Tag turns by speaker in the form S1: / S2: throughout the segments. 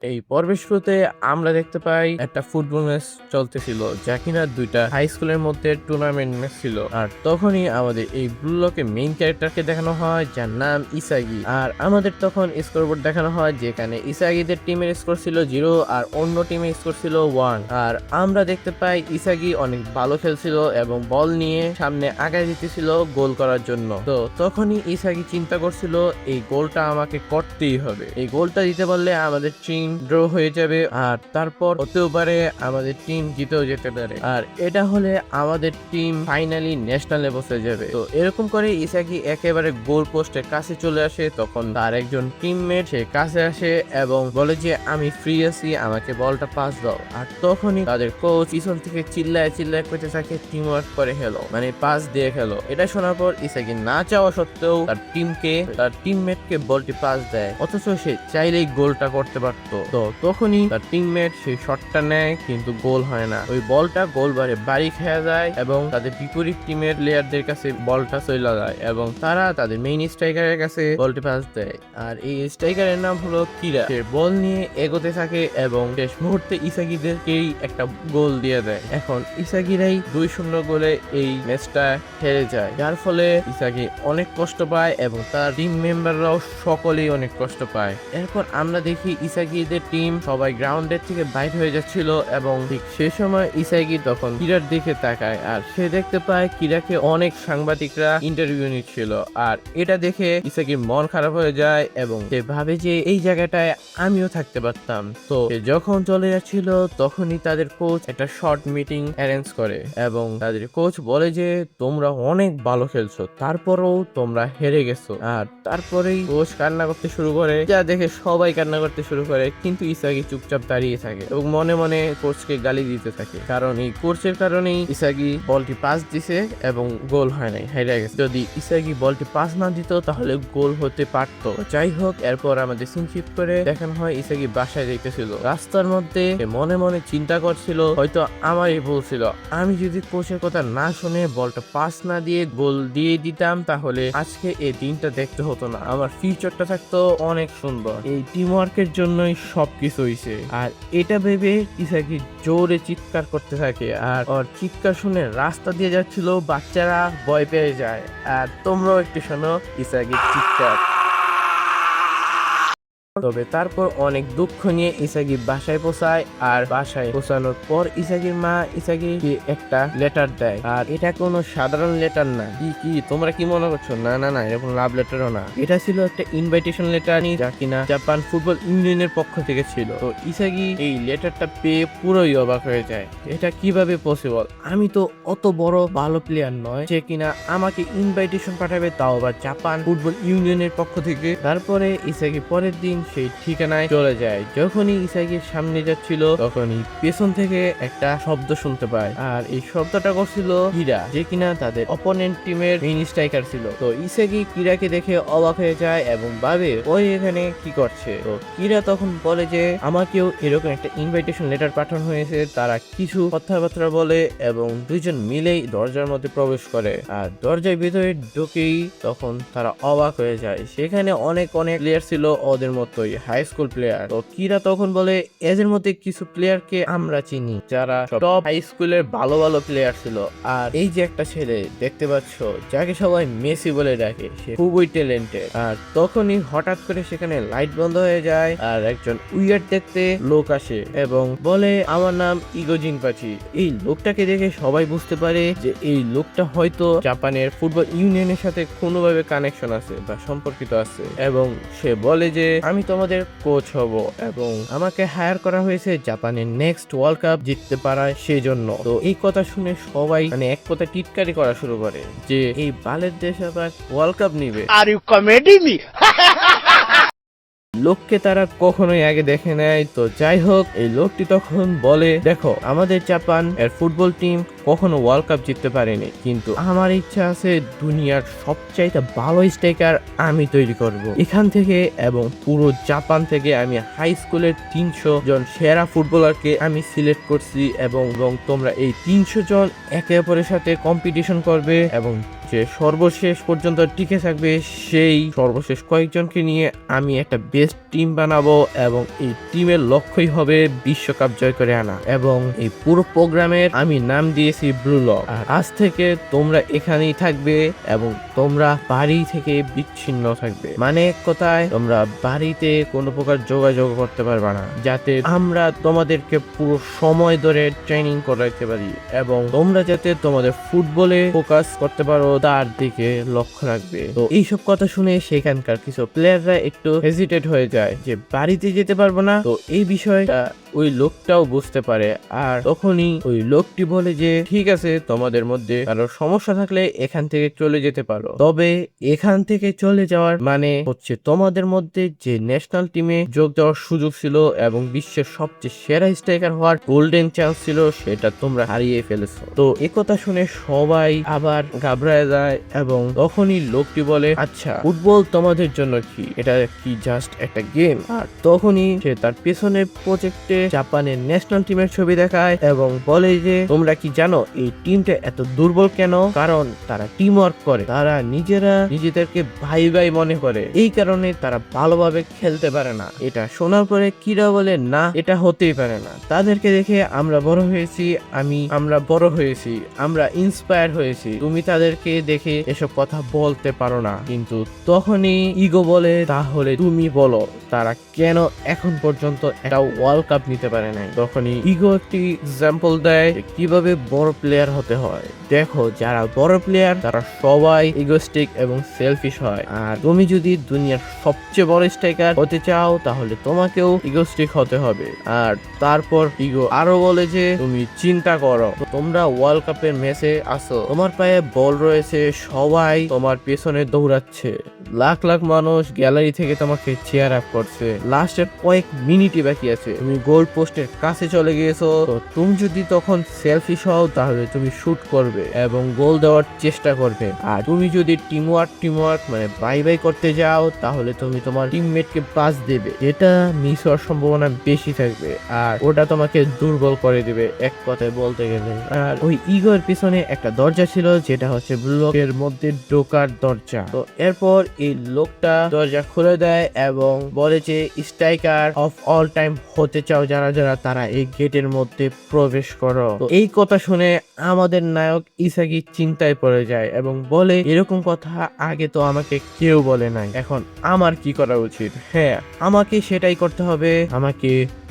S1: এই পর্বের শুরুতে আমরা দেখতে পাই একটা ফুটবল ম্যাচ চলতেছিল, যা কিনা দুইটা হাই স্কুলের মধ্যে টুর্নামেন্ট ম্যাচ ছিল। আর তখনই আমাদের এই ব্লু লকে মেইন ক্যারেক্টারকে দেখানো হয়, যার নাম ইসাগি। আর আমাদের তখন স্কোরবোর্ড দেখানো হয়, যেখানে ইসাগিদের টিমের স্কোর ছিল 0 আর অন্য টিমের স্কোর ছিল 1। আর আমরা দেখতে পাই ইসাগি অনেক ভালো খেলছিল এবং বল নিয়ে সামনে আগায় দিতেছিল গোল করার জন্য। তো তখনই ইসাগি চিন্তা করছিল, এই গোলটা আমাকে করতেই হবে, এই গোলটা দিতে পারলে আমাদের টিম ড্র হয়ে যাবে, আর তারপর হতেও পারে আমাদের টিম জিতেও যেতে পারে, আর এটা হলে আমাদের টিম ফাইনালি ন্যাশনালে পৌঁছে যাবে। তো এরকম করে ইসাকি একেবারে গোল পোস্টের কাছে চলে আসে। তখন তার একজন টিমমেট সে কাছে আসে এবং বলে যে আমি ফ্রি আছি, আমাকে বলটা পাস দাও। আর তখনই তাদের কোচ পিছন থেকে চিল্লায় চিল্লায় করতে থাকে টিম ওয়ার্ক করে খেলো, মানে পাস দিয়ে খেলো। এটা শোনার পর ইসাকি না চাওয়া সত্ত্বেও তার টিমমেটকে বলটি পাস দেয়, অথচ সে চাইলেই গোলটা করতে পারতো। তো তখনই তার টিমমেট সেই শটটা নেয়, কিন্তু গোল হয় না। ওই বলটা গোল বাড়ি খেয়ে যায় এবং তাদের বিপরীত টিমের প্লেয়ারদের কাছে বলটা চলে যায় এবং তারা তাদের মেইন স্ট্রাইকারের কাছে বলটি পাস দেয়। আর এই স্ট্রাইকারের নাম হলো কিরা। সে বল নিয়ে এগোতে থাকে এবং শেষ মুহূর্তে ইসাগিদেরকেই একটা গোল দিয়ে দেয়। এখন ইসাগিরাই 2-0 গোলে এই ম্যাচটা হেরে যায়, যার ফলে ইসাগি অনেক কষ্ট পায় এবং তার টিম মেম্বাররাও সকলেই অনেক কষ্ট পায়। এরপর আমরা দেখি ইসাগিদের টিম সবাই গ্রাউন্ডের থেকে বাইর হয়ে যাচ্ছিল এবং ঠিক সে সময় ইসাগি তখন কিরার দিকে তাকায়, আর সে দেখতে পায় কিরাকে অনেক সাংবাদিকরা ইন্টারভিউ নিচ্ছিল। আর এটা দেখে ইসাগির মন খারাপ হয়ে যায় এবং সে ভাবে যে এই জায়গাটায় আমিও থাকতে পারতাম। তো সে যখন চলে যাচ্ছিল তখনই তাদের কোচ একটা শর্ট মিটিং অ্যারেঞ্জ করে এবং তাদের কোচ বলে যে তোমরা অনেক ভালো খেলছো, তারপরেও তোমরা হেরে গেছো। আর তারপরেই কোচ কান্না করতে শুরু করে, যা দেখে সবাই কান্না করতে শুরু করে, কিন্তু ইসাগি চুপচাপ দাঁড়িয়ে থাকে এবং মনে মনে কোচকে গালি দিতে থাকে, কারণ এই কোচের কারণেই ইসাগি বলটি পাস দিছে এবং গোল হয় নাই, হেরে গেছে। যদি ইসাগি বলটি পাস না দিত তাহলে গোল হতে পারতো। যাই হোক, এরপর আমাদের সিন শিফট করে দেখানো হয় ইসাগি বাসায় যাইতেছিল। রাস্তার মধ্যে মনে মনে চিন্তা করছিল, হয়তো আমারই ভুল ছিল, আমি যদি কোচের কথা না শুনে বলটা পাস না দিয়ে গোল দিয়ে দিতাম তাহলে আজকে এই দিনটা দেখতে হতো না, আমার ফিউচারটা থাকতো অনেক সুন্দর। এই টিম ওয়ার্কের জন্যই সবকিছু হইছে। আর এটা ভেবে ইসাকি জোরে চিৎকার করতে থাকে, আর ওর চিৎকার শুনে রাস্তা দিয়ে যাচ্ছিল বাচ্চারা ভয় পেয়ে যায়। আর তোমরাও একটু শোনো ইসাকির চিৎকার। তবে তারপর অনেক দুঃখ নিয়ে ইসাগি বাসায় পৌঁছায়, আর বাসায় পৌঁছানোর পর ইসাগির মা ইসাগিকে একটা লেটার দেয়। আর এটা কোনো সাধারণ লেটার না। কি তোমরা কি মনে করছো? না না না, এরকম লাভ লেটারও না, এটা ছিল একটা ইনভাইটেশন লেটার, যা কিনা জাপান ফুটবল ইউনিয়নের পক্ষ থেকে ছিল। তো ইসাগি এই লেটারটা পেয়ে পুরোই অবাক হয়ে যায়, এটা কিভাবে পসিবল? আমি তো অত বড় ভালো প্লেয়ার নয় যে কিনা আমাকে ইনভাইটেশন পাঠাবে, তাও আবার জাপান ফুটবল ইউনিয়নের পক্ষ থেকে। তারপরে ইসাগি পরের দিন সেই ঠিকানায় চলে যায়। যখনই ইসাগির সামনে যাচ্ছিল তখনই পেছন থেকে একটা শব্দ শুনতে পায়, আর এই শব্দটা করছিল কিরা, যে কিনা তাদের অপোনেন্ট টিমের মেইন স্ট্রাইকার ছিল। তো ইসাগি কিরাকে দেখে অবাক হয়ে যায় এবং ভাবে ওই এখানে কি করছে। তো কিরা তখন বলে যে আমাকেও এরকম একটা ইনভাইটেশন লেটার পাঠানো হয়েছে। তারা কিছু কথাবার্তা বলে এবং দুইজন মিলেই দরজার মধ্যে প্রবেশ করে, আর দরজার ভিতরে ঢুকেই তখন তারা অবাক হয়ে যায়। সেখানে অনেক প্লেয়ার ছিল ওদের মতোই, হাই স্কুল প্লেয়ার। তো কিরা তখন বলে এদের মধ্যে কিছু প্লেয়ারকে আমরা চিনি, যারা টপ হাই স্কুলের ভালো ভালো প্লেয়ার ছিল। আর এই যে একটা ছেলে দেখতে পাচ্ছ, যাকে সবাই মেসি বলে ডাকে, সে খুবই ট্যালেন্টেড। আর তখনই হঠাৎ করে সেখানে লাইট বন্ধ হয়ে যায়, আর একজন উইয়ার্ড দেখতে লোক আসে এবং বলে আমার নাম ইগো জিনপাচি। এই লোকটাকে দেখে সবাই বুঝতে পারে যে এই লোকটা হয়তো জাপানের ফুটবল ইউনিয়নের সাথে কোনোভাবে কানেকশন আছে বা সম্পর্কিত আছে, এবং সে বলে যে আমি তোমাদের কোচ হব এবং আমাকে হায়ার করা হয়েছে জাপানের নেক্সট ওয়ার্ল্ড কাপ জিততে পারায় সেজন্য। তো এই কথা শুনে সবাই মানে এক কথা টিটকারি করা শুরু করে যে এই বালের দেশ আবার ওয়ার্ল্ড কাপ নিবে।
S2: Are you comedy me?
S1: লোককে তারা কখনোই আগে দেখে নেয়। তো যাই হোক, এই লোকটি তখন বলে দেখো, আমাদের জাপান এর ফুটবল টিম কখনো ওয়ার্ল্ড কাপ জিততে পারেনি, কিন্তু আমার ইচ্ছা আছে দুনিয়ার সবচাইতে ভালো স্ট্রাইকার আমি তৈরি করব এখান থেকে, এবং পুরো জাপান থেকে আমি হাই স্কুলের 300 জন সেরা ফুটবলারকে আমি সিলেক্ট করছি এবং তোমরা এই 300 জন একে অপরের সাথে কম্পিটিশন করবে এবং যে সর্বশেষ পর্যন্ত টিকে থাকবে সেই সর্বশেষ কয়েকজনকে নিয়ে আমি একটা বেস্ট টিম বানাবো এবং এই টিমের লক্ষ্যই হবে বিশ্বকাপ জয় করে আনা। এবং এই পুরো প্রোগ্রামের আমি নাম দিয়েছি ব্লু লক। আর আজ থেকে তোমরা এখানেই থাকবে এবং তোমরা বাড়ি থেকে বিচ্ছিন্ন থাকবে, মানে এক কথায় তোমরা বাড়িতে কোনো প্রকার যোগাযোগ করতে পারবে না, যাতে আমরা তোমাদেরকে পুরো সময় ধরে ট্রেনিং করাইতে পারি এবং তোমরা যাতে তোমাদের ফুটবলে ফোকাস করতে পারো তার দিকে লক্ষ্য রাখবে। তো এইসব কথা শুনে সেখানকার কিছু প্লেয়াররা একটু হেজিটেট হয়ে যায় যে বাড়িতে যেতে পারবো না। তো এই বিষয়টা ওই লোকটাও বুঝতে পারে, আর তখনই ওই লোকটি বলে যে ঠিক আছে, তোমাদের মধ্যে কারো সমস্যা থাকলে এখান থেকে চলে যেতে পারো, তবে এখান থেকে চলে যাওয়ার মানে হচ্ছে তোমাদের মধ্যে যে ন্যাশনাল টিমে যোগ দেওয়ার সুযোগ ছিল এবং বিশ্বের সবচেয়ে সেরা স্ট্রাইকার হওয়ার গোল্ডেন চান্স ছিল সেটা তোমরা হারিয়ে ফেলেছো। তো একথা শুনে সবাই আবার ঘাবড়ায় যায় এবং তখনই লোকটি বলে আচ্ছা, ফুটবল তোমাদের জন্য কি, এটা কি জাস্ট একটা গেম? আর তখনই সে তার পেছনের প্রজেক্টে জাপানের ন্যাশনাল টিমের ছবি দেখায় এবং বলে যে তোমরা কি জানো এই টিমটা এত দুর্বল কেন? কারণ তারা টিম ওয়ার্ক করে, তারা নিজেরা নিজেদেরকে ভাই ভাই মনে করে, এই কারণে তারা ভালোভাবে খেলতে পারে না। এটা শোনার পরে কিরা বলে না, এটা হতেই পারে না, তাদেরকে দেখে আমরা বড় হয়েছি, আমরা বড় হয়েছি, আমরা ইন্সপায়ার হয়েছি, তুমি তাদেরকে দেখে এসব কথা বলতে পারো না। কিন্তু তখনই ইগো বলে তাহলে তুমি বলো তারা কেন এখন পর্যন্ত একটা ওয়ার্ল্ড কাপ নিতে পারে নাই। তখনই ইগো একটি এক্সাম্পল দেয় কিভাবে বড় প্লেয়ার হতে হয়। দেখো, যারা বড় প্লেয়ার তারা সবাই ইগোস্টিক এবং সেলফিশ হয়, আর তুমি যদি দুনিয়ার সবচেয়ে বড় স্ট্রাইকার হতে চাও তাহলে তোমাকেও ইগোস্টিক হতে হবে। আর তারপর ইগো আরো বলে যে তুমি চিন্তা করো, তোমরা ওয়ার্ল্ড কাপের ম্যাচে আসো, তোমার পায়ে বল রয়েছে, সবাই তোমার পেছনে দৌড়াচ্ছে, লাখ লাখ মানুষ গ্যালারি থেকে তোমাকে চেয়ার আপ করছে, লাস্টের কয়েক মিনিটই বাকি আছে, তুমি গোল পোস্টের কাছে চলে গিয়েছো, তো তুমি যদি তখন সেলফিশ হও তাহলে তুমি শুট করবে এবং গোল দেওয়ার চেষ্টা করবে। আর তুমি যদি টিম ওয়ার্ক মানে বাই বাই করতে যাও তাহলে তুমি তোমার টিমমেটকে পাস দেবে, যেটা মিস হওয়ার সম্ভাবনা বেশি থাকবে আর ওটা তোমাকে দুর্বল করে দিবে এক কথায় বলতে গেলে। আর ওই ইগোর পিছনে একটা দরজা ছিল যেটা হচ্ছে ব্লকের মধ্যে ঢোকার দরজা। তো এরপর এই লোকটা দরজা খুলে দেয় এবং বলে যে স্ট্রাইকার অফ অল টাইম হতে চাও যারা যারা, তারা এই গেটের মধ্যে প্রবেশ করো। তো এই কথা শুনে আমাদের নায়ক ইসাগি চিন্তায় পড়ে যায় এবং বলে এরকম কথা আগে তো আমাকে কেউ বলে নাই, এখন আমার কি করা উচিত? হ্যাঁ, আমাকে সেটাই করতে হবে, আমাকে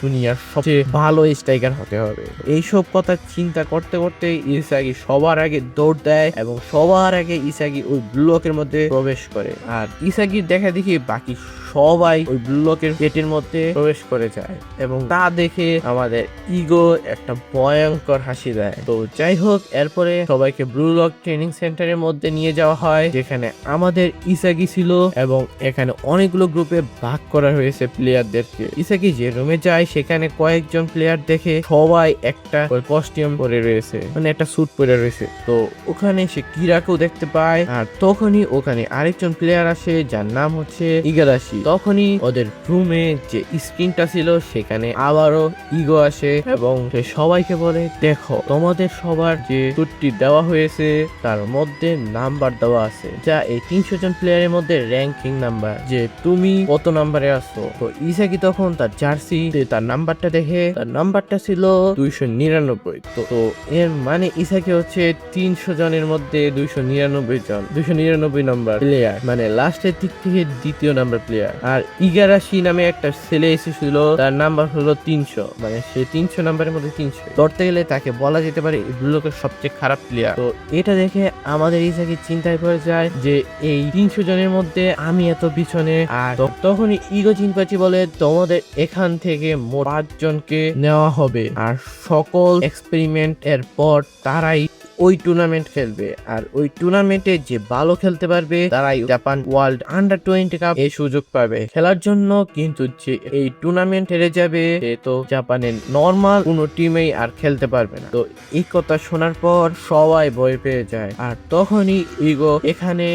S1: দুনিয়ার সবচেয়ে ভালো স্ট্রাইকার হতে হবে। এইসব কথা চিন্তা করতে করতে ইসাগি সবার আগে দৌড় দেয় এবং সবার আগে ইসাগি ওই ব্লকের মধ্যে প্রবেশ করে। আর ইসাগির দেখা দেখি বাকি সবাই ওই ব্লকের গেটের মধ্যে প্রবেশ করে যায় এবং তা দেখে আমাদের ইগো একটা ভয়ঙ্কর হাসি দেয়। তো যাই হোক, এরপরে সবাইকে ব্লু লক ট্রেনিং সেন্টারের মধ্যে নিয়ে যাওয়া হয় যেখানে আমাদের ইসাগি ছিল এবং এখানে অনেকগুলো গ্রুপে ভাগ করা হয়েছে প্লেয়ারদেরকে। ইসাগি যে রুমে যায় সেখানে কয়েকজন প্লেয়ার দেখে সবাই একটা কস্টিউম পরে রয়েছে, মানে একটা স্যুট পরে রয়েছে। তো ওখানে সে কিরাকেও দেখতে পায় আর তখনই ওখানে আরেকজন প্লেয়ার আসে যার নাম হচ্ছে ইগারাশি। তখনই ওদের রুমে যে স্ক্রিনটা ছিল সেখানে আবারও ইগো আসে এবং সে সবাইকে বলে দেখো, তোমাদের সবার যে স্যুটটি দেওয়া হয়েছে তার মধ্যে নাম্বার দেওয়া আছে, যা এই 300 জন প্লেয়ারের মধ্যে র্যাঙ্কিং নাম্বার, যে তুমি কত নাম্বারে আসছো। তো ইসাকি তখন তার জার্সি তার নাম্বারটা দেখে, তার নাম্বারটা ছিল 299। তো এর মানে ইসাকি হচ্ছে 300 জনের মধ্যে 299 জন, 299 নাম্বার প্লেয়ার, মানে লাস্টের দিক থেকে দ্বিতীয় নাম্বার প্লেয়ার। আর ইগারাশি নামে একটা ছেলে এসেছিল, তার নাম্বার হলো 300, মানে সে 300 নাম্বারের মধ্যে 300। ধরতে গেলে তাকে বলা যেতে পারে এই ব্লকের সবচেয়ে খারাপ প্লেয়ার। তো এটা দেখে আমাদের ইসাকি চিন্তায় পড়ে যায় যে এই 300 জনের মধ্যে আমি এত পিছনে। আর তখনই ইগো চিনপাচি বলে তোমাদের এখান থেকে মোট 5 জনকে নেওয়া হবে আর সকল এক্সপেরিমেন্ট এর পর তারাই ওই টুর্নামেন্ট খেলবে, আর ওই টুর্নামেন্টে যে ভালো খেলতে পারবে তারাই জাপান ওয়ার্ল্ড আন্ডার 20 কাপ এই সুযোগ পাবে খেলার জন্য। কিন্তু যে এই টুর্নামেন্ট হেরে যাবে সে তো জাপানের নর্মাল কোনো টিমেই আর খেলতে পারবে না। তো এই কথা শোনার পর সবাই ভয় পেয়ে যায়। আর তখনই ইগো এখানে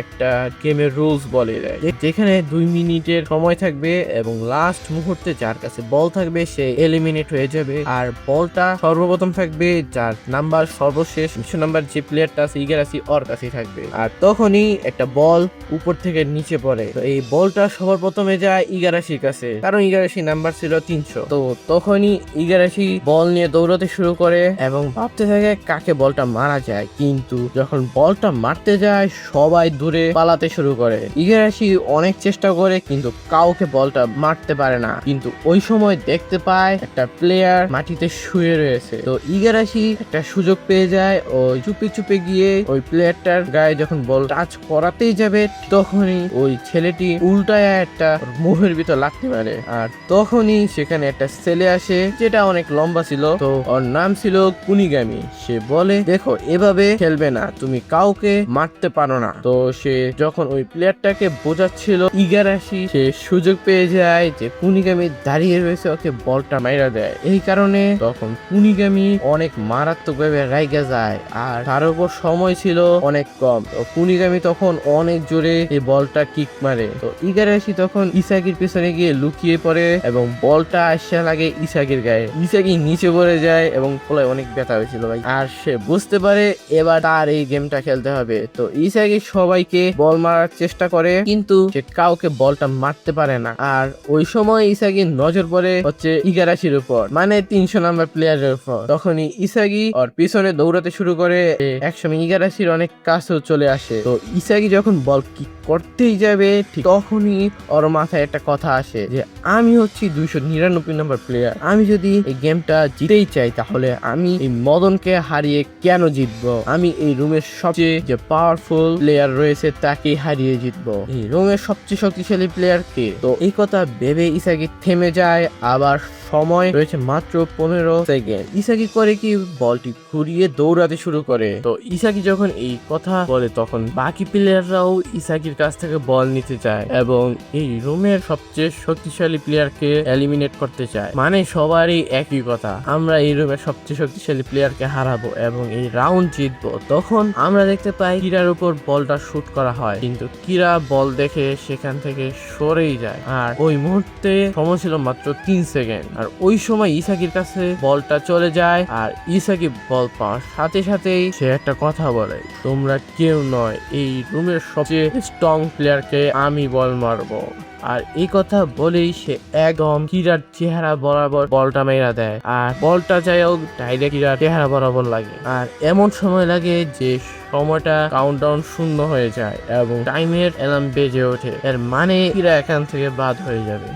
S1: একটা গেমের রুলস বলে দেয়, যেখানে 2 মিনিটের সময় থাকবে এবং লাস্ট মুহূর্তে যার কাছে বল থাকবে সে এলিমিনেট হয়ে যাবে। আর বলটা সর্বপ্রথম থাকবে যার নাম্বার সর্বশেষ 20 নম্বর যে প্লেয়ারটা আছে ইগারাশি ওর কাছেই থাকবে। আর তখনই একটা বল উপর থেকে নিচে পড়ে, তো এই বলটা সবার প্রথমে যায় ইগারাশির কাছে, কারণ ইগারাশি নাম্বার ছিল 300। তো তখনই ইগারাশি বল নিয়ে দৌড়াতে শুরু করে এবং ভাবতে থাকে কাকে বলটা মারা যায়, কিন্তু যখন বলটা মারতে যায় সবাই দূরে পালাতে শুরু করে। ইগারাশি অনেক চেষ্টা করে কিন্তু কাউকে বলটা মারতে পারে না, কিন্তু ওই সময় দেখতে পায় একটা প্লেয়ার মাটিতে শুয়ে রয়েছে। তো ইগারাশি একটা সুযোগ পেয়ে যায়, ওই চুপে চুপে গিয়ে ওই প্লেয়ারটার গায়ে যখন বল টাচ করাতেই যাবে তখনই ওই ছেলেটি উল্টায় একটা মুখের ভিতর লাগতে পারে। আর তখনই সেখানে একটা ছেলে আসে যেটা অনেক লম্বা ছিল, তো ওর নাম ছিল কুনিগামি। সে বলে দেখো এভাবে খেলবে না, তুমি কাউকে মারতে পারো না। তো সে যখন ওই প্লেয়ারটাকে বোঝাচ্ছিল ইগারাশি সে সুযোগ পেয়ে যায় যে কুনিগামি দাঁড়িয়ে রয়েছে, ওকে বলটা মাইরা দেয়। এই কারণে তখন কুনিগামি অনেক মারাত্মক ভাবে রাইগা যায়, আর তার উপর সময় ছিল অনেক কম। তো কুনিগামি তখন অনেক জোরে এই বলটা কিক মারে। তো ইগারাশি তখন ইসাগির পেছনে গিয়ে লুকিয়ে পড়ে এবং বলটা আসা লাগে ইসাগির গায়ে। ইসাগি নিচে পড়ে যায় এবং পোলায় অনেক ব্যথা হয়েছিল ভাই। আর সে বুঝতে পারে এবার তার এই গেমটা খেলতে হবে। তো ইসাগি সবাইকে বল মারার চেষ্টা করে কিন্তু সে কাউকে বলটা মারতে পারে না। আর ওই সময় ইসাগির নজর পড়ে হচ্ছে ইগারাশির উপর, মানে 300 নাম্বার প্লেয়ারের উপর। তখনই ইসাগি ওর পিছনে দৌড়াতে শুরু করে, একসময় ইগারাশির অনেক কাছেও চলে আসে। তো ইসাগি যখন বল কিক করতেই যাবে ঠিক তখনই ওর মাথায় একটা কথা আসে যে আমি হচ্ছি 299 নাম্বার প্লেয়ার, আমি যদি এই গেমটা জিতেই চাই তাহলে আমি এই মদনকে হারিয়ে কেন জিতবো? আমি এই রুমের সবচেয়ে যে পাওয়ারফুল প্লেয়ার রয়েছে তাকে হারিয়ে জিতবো। এই রুমের সবচেয়ে শক্তিশালী প্লেয়ার কে? তো এই কথা ভেবে ইসাগি থেমে যায়। আবার সময় রয়েছে মাত্র 15 সেকেন্ড। ইসাগি করে কি বলটি ঘুরিয়ে দৌড়াতে শুরু করে। তো ইসাগি যখন এই কথা বলে তখন বাকি প্লেয়াররাও ইসাগির কাছ থেকে বল নিতে চায় এবং এই রুমের সবচেয়ে শক্তিশালী প্লেয়ারকে এলিমিনেট করতে চায়। মানে সবারই একই কথা, আমরা এই রুমের সবচেয়ে শক্তিশালী প্লেয়ারকে হারাবো এবং এই রাউন্ড জিতবো। তখন আমরা দেখতে পাই কিরার উপর বলটা শুট করা হয়, কিন্তু কিরা বল দেখে সেখান থেকে সরেই যায়। আর ওই মুহূর্তে সময় ছিল মাত্র 3 সেকেন্ড। আর ওই সময় ইসাগির কাছে বলটা চলে যায় আর ইসাগি বল পাওয়ার সাথে সাথেই সে একটা কথা বলে, তোমরা কেউ নয়, এই রুমের সবচেয়ে স্ট্রং প্লেয়ারকে আমি বল মারবো। আর এই কথা বলেই সে একদম কিরার চেহারা বরাবর বলটা মেরা দেয়, আর বলটা যাইও ডাইরেক্ট কিরার চেহারা বরাবর লাগে। আর এমন সময় লাগে যে সময়টা কাউন্টডাউন শূন্য হয়ে যায় এবং টাইমের অ্যালার্ম বেজে ওঠে, এর মানে কিরা এখান থেকে বাদ হয়ে যাবে।